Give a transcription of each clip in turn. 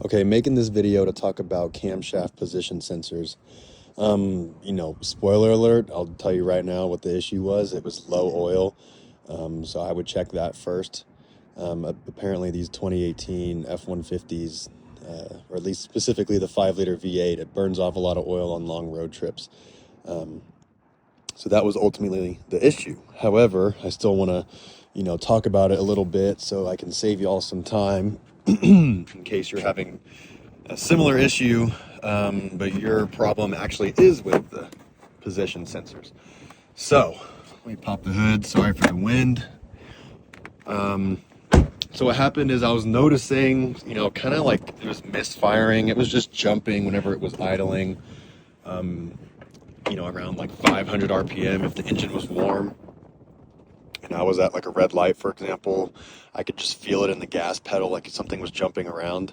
Okay, making this video to talk about camshaft position sensors. Spoiler alert, I'll tell you right now what the issue was. It was low oil, so I would check that first. Apparently these 2018 F150s, or at least specifically the 5-liter V8, it burns off a lot of oil on long road trips. So that was ultimately the issue. However, I still want to, talk about it a little bit so I can save you all some time in case you're having a similar issue, but your problem actually is with the position sensors. So let me pop the hood. Sorry for the wind. So what happened is I was noticing, kind of like it was misfiring. It was just jumping whenever it was idling. Around like 500 RPM if the engine was warm. And I was at like a red light, for example, I could just feel it in the gas pedal, like something was jumping around.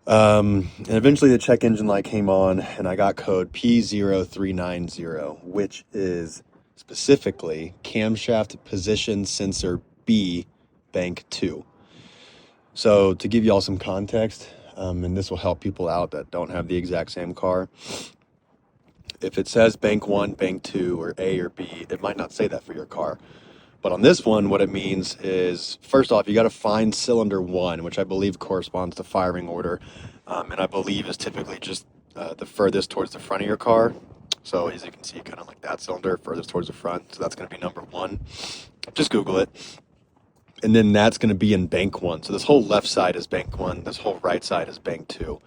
And eventually the check engine light came on and I got code P0390, which is specifically camshaft position sensor B bank 2. So to give you all some context, and this will help people out that don't have the exact same car. If it says bank 1, bank 2, or A or B, it might not say that for your car. But on this one, what it means is, first off, you got to find cylinder 1, which I believe corresponds to firing order, and I believe is typically just the furthest towards the front of your car. So as you can see, kind of like that cylinder, furthest towards the front. So that's going to be number 1. Just Google it. And then that's going to be in bank 1. So this whole left side is bank 1. This whole right side is bank 2.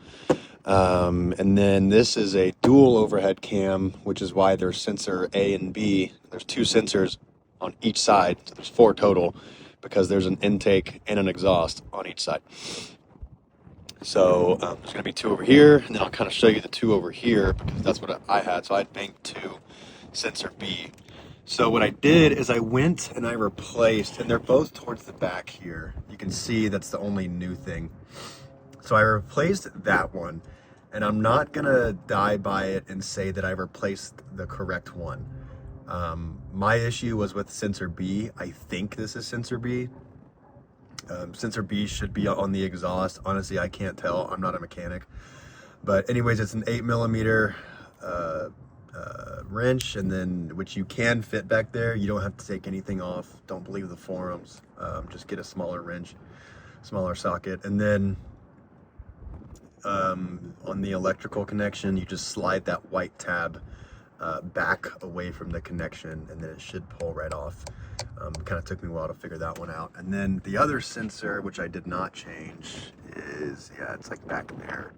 And then this is a dual overhead cam, which is why there's sensor A and B. There's 2 sensors on each side, so there's 4 total, because there's an intake and an exhaust on each side. So there's going to be 2 over here, and then I'll kind of show you the 2 over here, because that's what I had. So I had bank 2, sensor B. So what I did is I went and I replaced, and they're both towards the back here. You can see that's the only new thing. So I replaced that one, and I'm not going to die by it and say that I replaced the correct one. My issue was with sensor B. I think this is sensor B. Sensor B should be on the exhaust. Honestly, I can't tell. I'm not a mechanic. But anyways, it's an 8mm wrench, and then which you can fit back there. You don't have to take anything off. Don't believe the forums. Just get a smaller wrench, smaller socket, and then on the electrical connection, you just slide that white tab back away from the connection, and then it should pull right off. Kind of took me a while to figure that one out. And then the other sensor, which I did not change, is, it's like back there.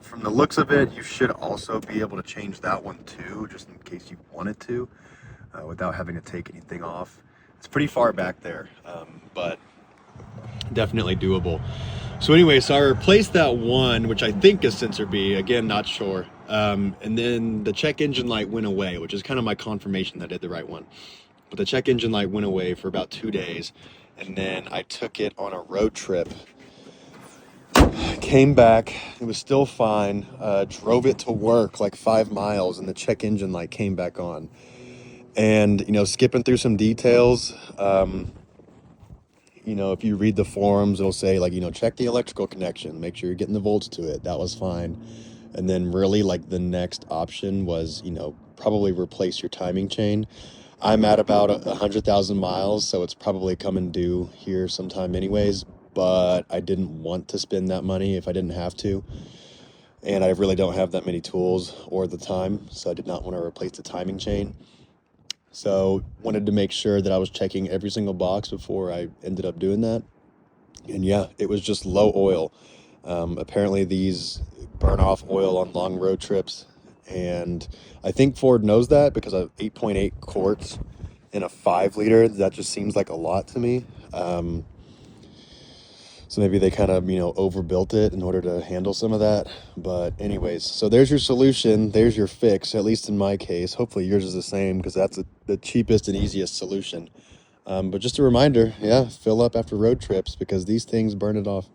From the looks of it, you should also be able to change that one too, just in case you wanted to, without having to take anything off. It's pretty far back there, but definitely doable. So anyway, so I replaced that one, which I think is sensor B, again, not sure. And then the check engine light went away, which is kind of my confirmation that I did the right one. But the check engine light went away for about 2 days. And then I took it on a road trip, came back, it was still fine, drove it to work like 5 miles, and the check engine light came back on. And, skipping through some details, if you read the forums, it'll say check the electrical connection, make sure you're getting the volts to it. That was fine. And then really the next option was, probably replace your timing chain. I'm at about 100,000 miles, so it's probably coming due here sometime anyways, but I didn't want to spend that money if I didn't have to. And I really don't have that many tools or the time, so I did not want to replace the timing chain. So wanted to make sure that I was checking every single box before I ended up doing that. And yeah, it was just low oil. Apparently these burn off oil on long road trips. And I think Ford knows that, because of 8.8 quarts in a 5-liter, that just seems like a lot to me. So maybe they kind of, overbuilt it in order to handle some of that. But anyways, so there's your solution. There's your fix, at least in my case. Hopefully yours is the same, because that's the cheapest and easiest solution. But just a reminder, fill up after road trips, because these things burn it off.